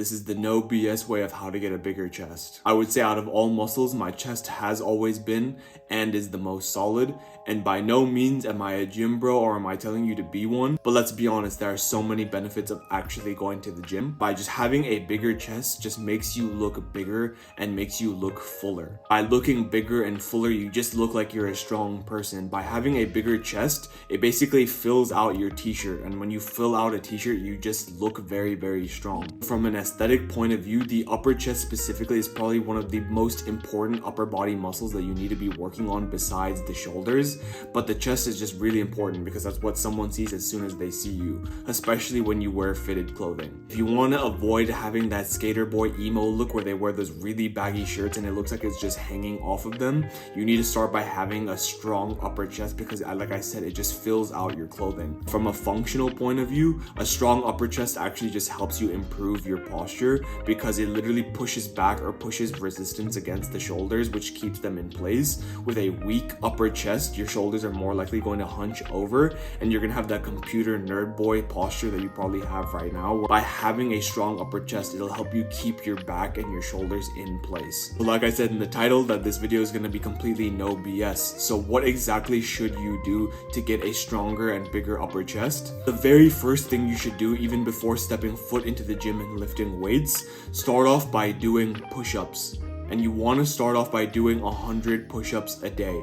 This is the no BS way of how to get a bigger chest. I would say out of all muscles, my chest has always been and is the most solid. And by no means am I a gym bro or am I telling you to be one. But let's be honest, there are so many benefits of actually going to the gym. By just having a bigger chest just makes you look bigger and makes you look fuller. By looking bigger and fuller, you just look like you're a strong person. By having a bigger chest, it basically fills out your t-shirt. And when you fill out a t-shirt, you just look very, very strong. From an aesthetic point of view, the upper chest specifically is probably one of the most important upper body muscles that you need to be working on besides the shoulders. But the chest is just really important because that's what someone sees as soon as they see you, especially when you wear fitted clothing. If you want to avoid having that skater boy emo look where they wear those really baggy shirts and it looks like it's just hanging off of them, you need to start by having a strong upper chest because, like I said, it just fills out your clothing. From a functional point of view, a strong upper chest actually just helps you improve your posture because it literally pushes back or pushes resistance against the shoulders, which keeps them in place. With a weak upper chest, your shoulders are more likely going to hunch over and you're going to have that computer nerd boy posture that you probably have right now. By having a strong upper chest, it'll help you keep your back and your shoulders in place. But like I said in the title, that this video is going to be completely no BS. So what exactly should you do to get a stronger and bigger upper chest? The very first thing you should do, even before stepping foot into the gym and lifting weights, start off by doing push-ups. And you want to start off by doing 100 push-ups a day.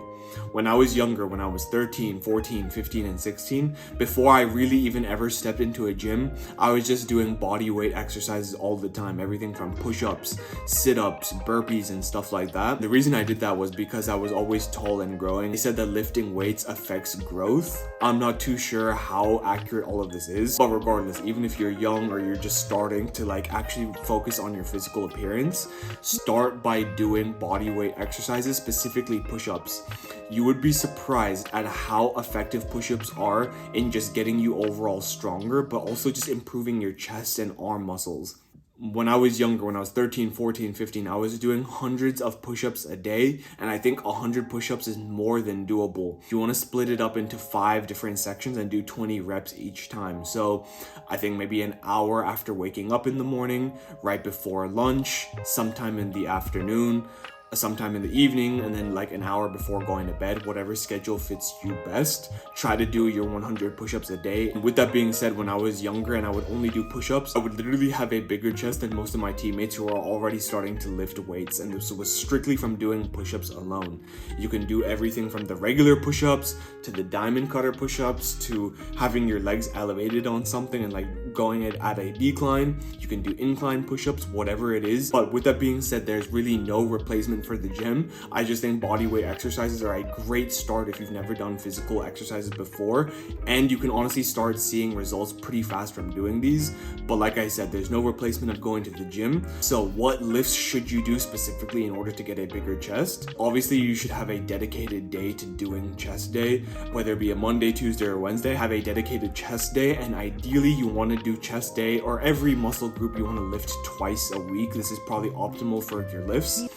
When I was younger, when I was 13, 14, 15, and 16, before I really even ever stepped into a gym, I was just doing body weight exercises all the time. Everything from push-ups, sit-ups, burpees, and stuff like that. The reason I did that was because I was always tall and growing. They said that lifting weights affects growth. I'm not too sure how accurate all of this is, but regardless, even if you're young or you're just starting to actually focus on your physical appearance, start by doing body weight exercises, specifically push-ups. You would be surprised at how effective push-ups are in just getting you overall stronger, but also just improving your chest and arm muscles. When I was younger, when I was 13, 14, 15, I was doing hundreds of push-ups a day, and I think 100 push-ups is more than doable. You want to split it up into 5 different sections and do 20 reps each time. So I think maybe an hour after waking up in the morning, right before lunch, sometime in the afternoon, sometime in the evening, and then an hour before going to bed, whatever schedule fits you best. Try to do your 100 push-ups a day. And with that being said, when I was younger and I would only do push-ups, I would literally have a bigger chest than most of my teammates who are already starting to lift weights, and this was strictly from doing push-ups alone. You can do everything from the regular push-ups to the diamond cutter push-ups to having your legs elevated on something and going it at a decline. You can do incline push-ups, whatever it is. But with that being said, there's really no replacement for the gym. I just think bodyweight exercises are a great start if you've never done physical exercises before, and you can honestly start seeing results pretty fast from doing these. But like I said, there's no replacement of going to the gym. So what lifts should you do specifically in order to get a bigger chest? Obviously, you should have a dedicated day to doing chest day, whether it be a Monday, Tuesday, or Wednesday. Have a dedicated chest day, and ideally you want to do chest day, or every muscle group you want to lift twice a week. This is probably optimal for your lifts.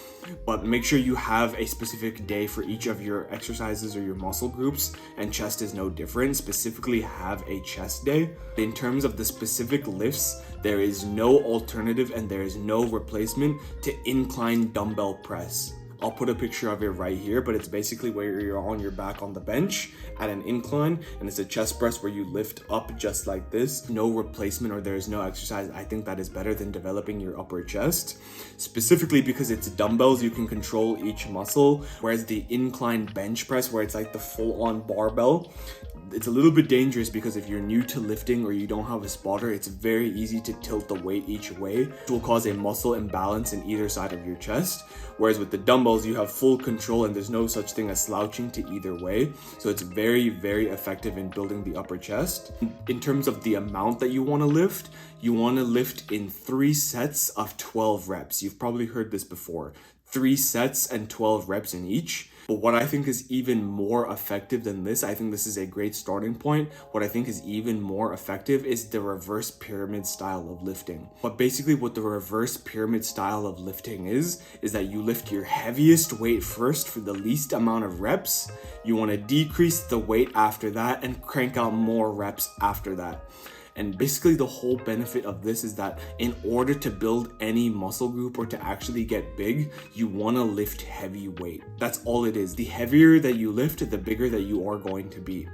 But make sure you have a specific day for each of your exercises or your muscle groups, and chest is no different. Specifically have a chest day. In terms of the specific lifts, there is no alternative and there is no replacement to incline dumbbell press. I'll put a picture of it right here, but it's basically where you're on your back on the bench at an incline, and it's a chest press where you lift up just like this. No replacement, or there is no exercise I think that is better than developing your upper chest. Specifically because it's dumbbells, you can control each muscle, whereas the incline bench press, where it's the full-on barbell, it's a little bit dangerous because if you're new to lifting or you don't have a spotter, it's very easy to tilt the weight each way, which will cause a muscle imbalance in either side of your chest. Whereas with the dumbbells, you have full control and there's no such thing as slouching to either way. So it's very, very effective in building the upper chest. In terms of the amount that you want to lift in 3 sets of 12 reps. You've probably heard this before. 3 sets and 12 reps in each. But what I think is even more effective than this, I think this is a great starting point. What I think is even more effective is the reverse pyramid style of lifting. But basically what the reverse pyramid style of lifting is that you lift your heaviest weight first for the least amount of reps. You want to decrease the weight after that and crank out more reps after that. And basically the whole benefit of this is that in order to build any muscle group or to actually get big, you want to lift heavy weight. That's all it is. The heavier that you lift, the bigger that you are going to be.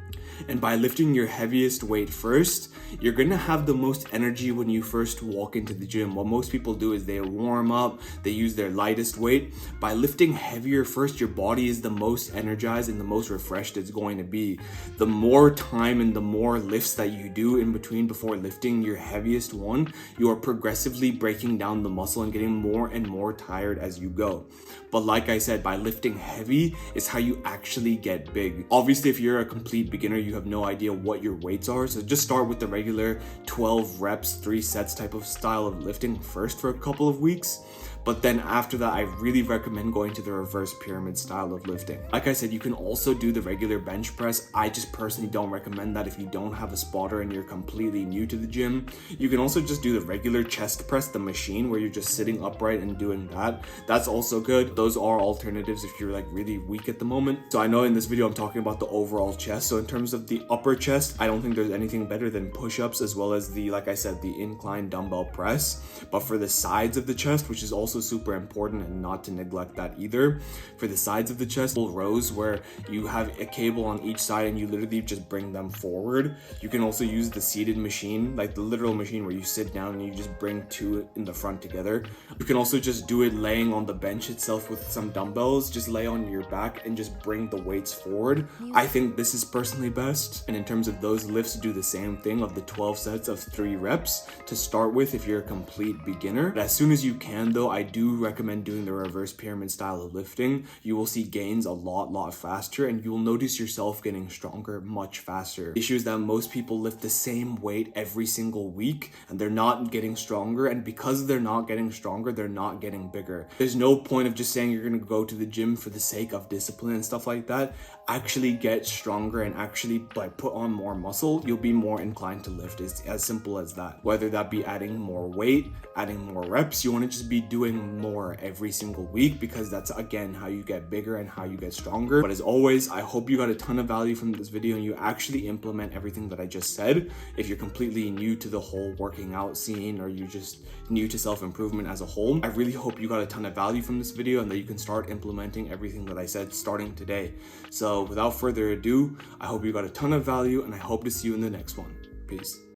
And by lifting your heaviest weight first, you're gonna have the most energy when you first walk into the gym. What most people do is they warm up, they use their lightest weight. By lifting heavier first, your body is the most energized and the most refreshed it's going to be. The more time and the more lifts that you do in between before lifting your heaviest one, you are progressively breaking down the muscle and getting more and more tired as you go. But like I said, by lifting heavy is how you actually get big. Obviously, if you're a complete beginner, you have no idea what your weights are, so just start with the regular 12 reps, 3 sets type of style of lifting first for a couple of weeks. But then after that, I really recommend going to the reverse pyramid style of lifting. Like I said, you can also do the regular bench press. I just personally don't recommend that if you don't have a spotter and you're completely new to the gym. You can also just do the regular chest press, the machine where you're just sitting upright and doing that. That's also good. Those are alternatives if you're like really weak at the moment. So I know in this video I'm talking about the overall chest. So in terms of the upper chest, I don't think there's anything better than push-ups as well as the, like I said, the incline dumbbell press. But for the sides of the chest, which is also super important and not to neglect that either, for the sides of the chest, rows where you have a cable on each side and you literally just bring them forward. You can also use the seated machine, like the literal machine where you sit down and you just bring two in the front together. You can also just do it laying on the bench itself with some dumbbells. Just lay on your back and just bring the weights forward. I think this is personally best. And in terms of those lifts, do the same thing of the 12 sets of 3 reps to start with if you're a complete beginner. But as soon as you can though, I do recommend doing the reverse pyramid style of lifting. You will see gains a lot faster and you will notice yourself getting stronger much faster. The issue is that most people lift the same weight every single week and they're not getting stronger, and because they're not getting stronger, they're not getting bigger. There's no point of just saying you're gonna go to the gym for the sake of discipline and stuff like that. Actually get stronger and actually put on more muscle, you'll be more inclined to lift. It's as simple as that. Whether that be adding more weight, adding more reps, you want to just be doing more every single week, because that's again how you get bigger and how you get stronger. But as always, I hope you got a ton of value from this video and you actually implement everything that I just said. If you're completely new to the whole working out scene or you're just new to self-improvement as a whole, I really hope you got a ton of value from this video and that you can start implementing everything that I said starting today. So without further ado, I hope you got a ton of value and I hope to see you in the next one. Peace.